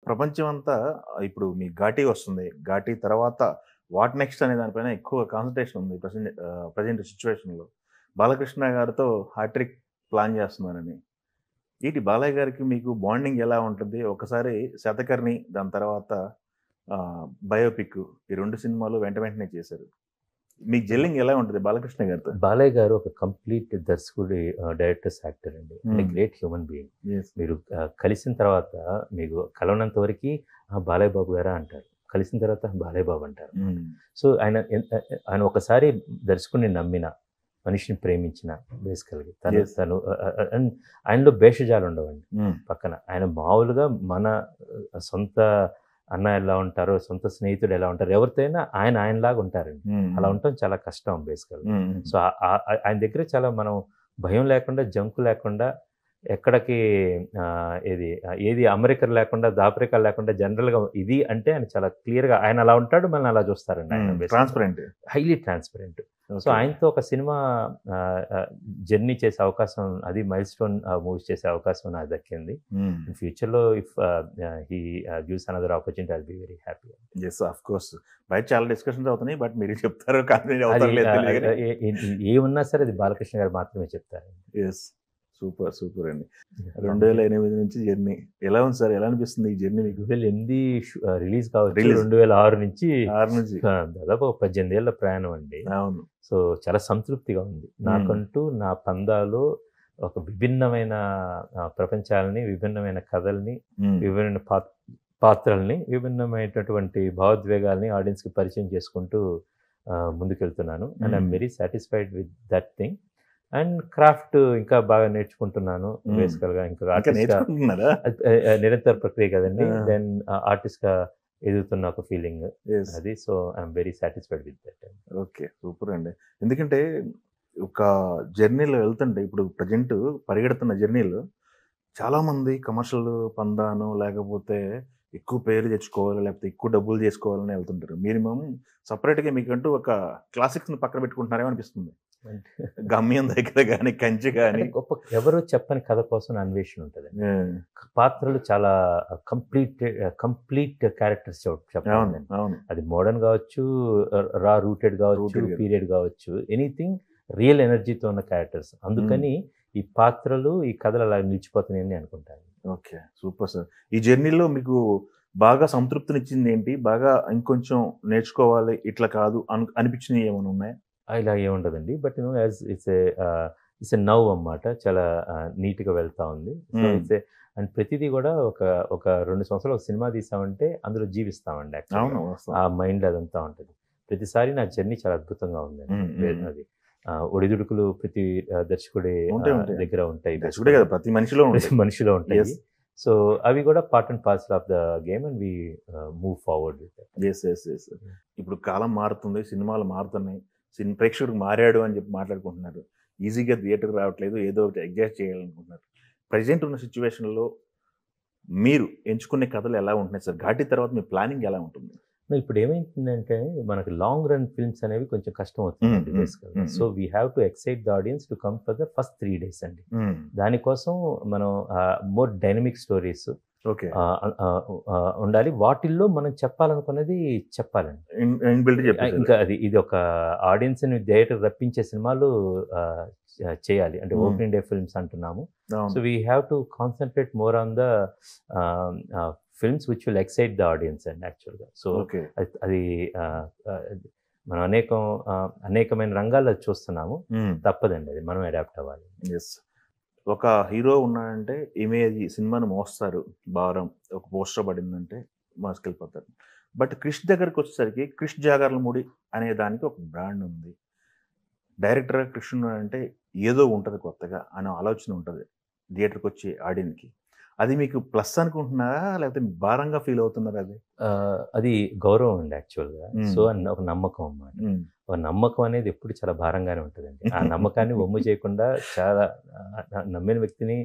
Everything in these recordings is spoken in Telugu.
ప్రపంచం అంతా ఇప్పుడు మీ 'ఘాటి' వస్తుంది. 'ఘాటి' తర్వాత వాట్ నెక్స్ట్ అనే దానిపైన ఎక్కువ కాన్సంట్రేషన్ ఉంది ప్రెజెంట్ సిట్యుయేషన్‌లో. బాలకృష్ణ గారితో హ్యాట్రిక్ ప్లాన్ చేస్తున్నారని. ఏంటి బాలయ్య గారికి మీకు బాండింగ్ ఎలా ఉంటుంది? ఒకసారి 'శతకర్ణి' దాని తర్వాత 'బయోపిక్' ఈ 2 సినిమాలు వెంట వెంటనే చేశారు. మీకు జెల్లింగ్ ఎలా ఉంటది బాలకృష్ణ గారితో? బాలయ్య గారు ఒక కంప్లీట్ దర్శకుడి డైరెక్టర్స్ యాక్టర్ అండి. అంటే గ్రేట్ హ్యూమన్ బీయింగ్. యెస్. మీరు కలిసిన తర్వాత మీకు కలవనంత వరకి బాలయ్య బాబు గారా అంటారు. కలిసిన తర్వాత బాలయ్య బాబు అంటారు. హ్మ్. సో ఆయన ఒకసారి దర్శకుడిని నమ్మిన, మనిషిని ప్రేమించిన బేసికల్‌గా Yes. తను అండ్ ఆయనలో భేషజాలు ఉండవండి హ్మ్. పక్కన. ఆయన మామూలుగా మన సొంత అన్న ఎలా ఉంటారో, సొంత స్నేహితుడు ఎలా ఉంటారో ఎవరితో అయినా ఆయనలాగా ఉంటారండి. హ్మ్. అలా ఉండటం చాలా కష్టం బేసికల్‌గా. హ్మ్. సో, ఆయన దగ్గర చాలా మనం భయం లేకుండా, జంకు లేకుండా, ఎక్కడికి ఏది అమెరికన్ లేకుండా, దాపరికాలు లేకుండా జనరల్‌గా ఇది అంటే ఆయన చాలా క్లియర్‌గా ఆయన అలా ఉంటాడు. మనల్ని అలా చూస్తారండి ఆయన బేసికల్‌గా. Transparent. Highly transparent. So, okay. ఆయనతో ఒక సినిమా జర్నీ చేసే అవకాశం, అది మైల్‌స్టోన్ మూవీస్ చేసే అవకాశం నాకు దక్కింది. హ్మ్. ఇన్ ఫ్యూచర్‌లో if he gives another opportunity I will be very happy. Yes. Of course. బయట చాలా డిస్కషన్స్ అవుతున్నాయి. బట్ మీరు చెప్తారో కంటిన్యూ అది అవుతారో లేదో తెలీదు గానీ. ఏమున్నా సరే అది బాలకృష్ణ గారు మాత్రమే చెప్తారు. యెస్. సూపర్. సూపర్ అండి. 2008 నుంచి జర్నీ. ఎలా ఉంది సార్? ఎలా అనిపిస్తుంది ఈ జర్నీ మీకు? 2008 రిలీజ్ కావచ్చు. రిలీజ్. 2006 నుంచి 6 నుంచి. దాదాపు ఒక 18 ఏళ్ల ప్రయాణం అండి. అవును. సో, చాలా సంతృప్తిగా ఉంది. నాకంటూ నా పందాలో ఒక విభిన్నమైన ప్రపంచాలని, విభిన్నమైన కథల్ని, హ్మ్. విభిన్న పాత్రల్ని, విభిన్నమైనటువంటి భావోద్వేగాల్ని ఆడియన్స్‌కి పరిచయం చేసుకుంటూ ముందుకెళ్తున్నాను. And I'm very satisfied with that thing. And craft ఇంకా బాగా నేర్చుకుంటున్నాను. బేసికల్‌గా ఇంకా ఇంకా ఆర్టిస్ట్‌గా నేర్చుకుంటున్నారా? నిరంతర ప్రక్రియ కదండీ. ఆ. దెన్ ఆర్టిస్ట్‌గా ఎదుగుతున్న ఒక ఫీలింగ్ యెస్. అది. So, I'm very satisfied with that. Okay. Super అండి. ఎందుకంటే ఒక జర్నీలో వెళ్తుంటే ఇప్పుడు ప్రెజెంట్ పరిగెడుతున్న జర్నీలో చాలామంది కమర్షియల్ పందానో లేకపోతే ఎక్కువ పేరు తెచ్చుకోవాలి, లేకపోతే ఎక్కువ డబ్బులు చేసుకోవాలని వెళ్తుంటారు. మీరేమో సెపరేట్‌గా మీకంటూ ఒక క్లాసిక్స్‌ని పక్కన పెట్టుకుంటున్నారేమో అనిపిస్తుంది. గమ్యం దగ్గర గాని, కంచె అంటే గాని. గొప్ప ఎవరు చెప్పని కథ కోసం అన్వేషణ ఉంటదండి. హ్మ్. పాత్రలు చాలా కంప్లీట్ క్యారెక్టర్స్ అవును. చెప్పాలండి. అవును. అది మోడర్న్ కావచ్చు, రా రూటెడ్ కావచ్చు, Rooted గా. పీరియడ్ కావచ్చు, ఎనీథింగ్ రియల్ ఎనర్జీతో ఉన్న క్యారెక్టర్స్. అందుకని ఈ పాత్రలు, ఈ కథలు అలా నిలిచిపోతున్నాయని అనుకుంటాను. ఓకే. Super sir. ఈ జర్నీలో మీకు బాగా సంతృప్తినిచ్చిందేంటి? బాగా ఇంకొంచెం నేర్చుకోవాలి, ఇట్లా కాదు అనిపించినయి ఏమైనా ఉన్నాయా? ఇలా ఏముండదండి. But as it's a now అన్నమాట. చాలా నీట్‌గా వెళ్తా ఉంది. సో, అండ్ ప్రతిదీ కూడా ఒక 2 సంవత్సరాలు ఒక సినిమా తీసామంటే అందులో జీవిస్తామండి యాక్చువల్‌గా. అవును. వాస్తవం. ఆ మైండ్‌లో అదంతా ఉంటది. ప్రతిసారి నా జర్నీ చాలా అద్భుతంగా ఉందండి. అది ఒడిదుడుకులు ప్రతి దర్శకుడి ఉంటాయి. దగ్గర ఉంటాయి. దర్శకుడే కదా! ప్రతి మనిషిలో ప్రతి ఉంటాయి. మనిషిలో ఉంటాయి. యెస్. సో, అవి కూడా part and parcel of the game and we move forward with that. Yes. ఇప్పుడు కాలం మారుతుంది. సినిమాలు మారుతున్నాయి. ప్రేక్షకుడు మారాడు అని చెప్పి మాట్లాడుకుంటున్నారు. ఈజీగా థియేటర్‌కి రావట్లేదు. ఏదో ఒకటి అడ్జస్ట్ చేయాలనుకుంటున్నారు. ప్రెజెంట్ ఉన్న సిట్యుయేషన్‌లో మీరు ఎంచుకునే కథలు ఎలా ఉంటున్నాయి సార్? 'ఘాటి' తర్వాత మీ ప్లానింగ్ ఎలా ఉంటుంది? ఇప్పుడు ఏమైతుందంటే మనకి లాంగ్ రన్ ఫిల్మ్స్ అనేవి కొంచెం కష్టం అవుతుందండి బేసికల్‌గా. So, we have to excite the audience to come for the first 3 days అండి. దానికోసం మనం మోర్ డైనమిక్ స్టోరీస్ ఓకే. ఉండాలి. వాటిల్లో మనం చెప్పాలనుకున్నది చెప్పాలండి. ఇన్‌బిల్ట్ చెప్పేసారు. ఇంకా ఇది ఒక ఆడియన్స్‌ని థియేటర్ రప్పించే సినిమాలు చేయాలి. అంటే ఓపెనింగ్ డే ఫిల్మ్స్ అంటున్నాము. అవును. So, we have to concentrate more on the films which will excite the audience అండి యాక్చువల్‌గా. So, okay. అది మనం అనేకమైన రంగాల్లో చూస్తున్నాము. తప్పదండి అది. మనం అడాప్ట్ అవ్వాలి. యెస్. ఒక హీరో ఉన్నాడంటే ఇమేజ్ సినిమాని మోస్తారు భారం. ఒక పోస్టర్ పడిందంటే మోసుకెళ్ళిపోతారు. బట్ క్రిష్ దగ్గరికొచ్చేసరికి 'క్రిష్ జాగర్లమూడి' అనే దానికి ఒక బ్రాండ్ ఉంది. డైరెక్టర్‌గా క్రిష్ ఉన్నాడంటే ఏదో ఉంటది కొత్తగా అనే ఆలోచన ఉంటది థియేటర్‌కొచ్చే ఆడియన్స్‌కి. అది మీకు ప్లస్ అనుకుంటున్నారా? లేకపోతే భారంగా ఫీల్ అవుతున్నారా అది? అది గౌరవం అండి యాక్చువల్‌గా. సో, ఒక నమ్మకం అన్నమాట. హ్మ్. ఒక నమ్మకం అనేది ఎప్పుడు చాలా భారంగానే ఉంటదండి. ఆ నమ్మకాన్ని వమ్ము చేయకుండా చాలా నమ్మిన వ్యక్తిని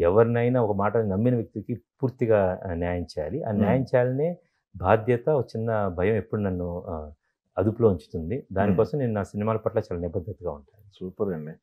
ఎవరినైనా ఒక మాట నమ్మిన వ్యక్తికి పూర్తిగా న్యాయం చేయాలి. ఆ న్యాయం చేయాలనే బాధ్యత, ఒక చిన్న భయం ఎప్పుడు నన్ను అదుపులో ఉంచుతుంది. దానికోసం నేను నా సినిమాల పట్ల చాలా నిబద్ధతగా ఉంటాను. సూపర్ అండి.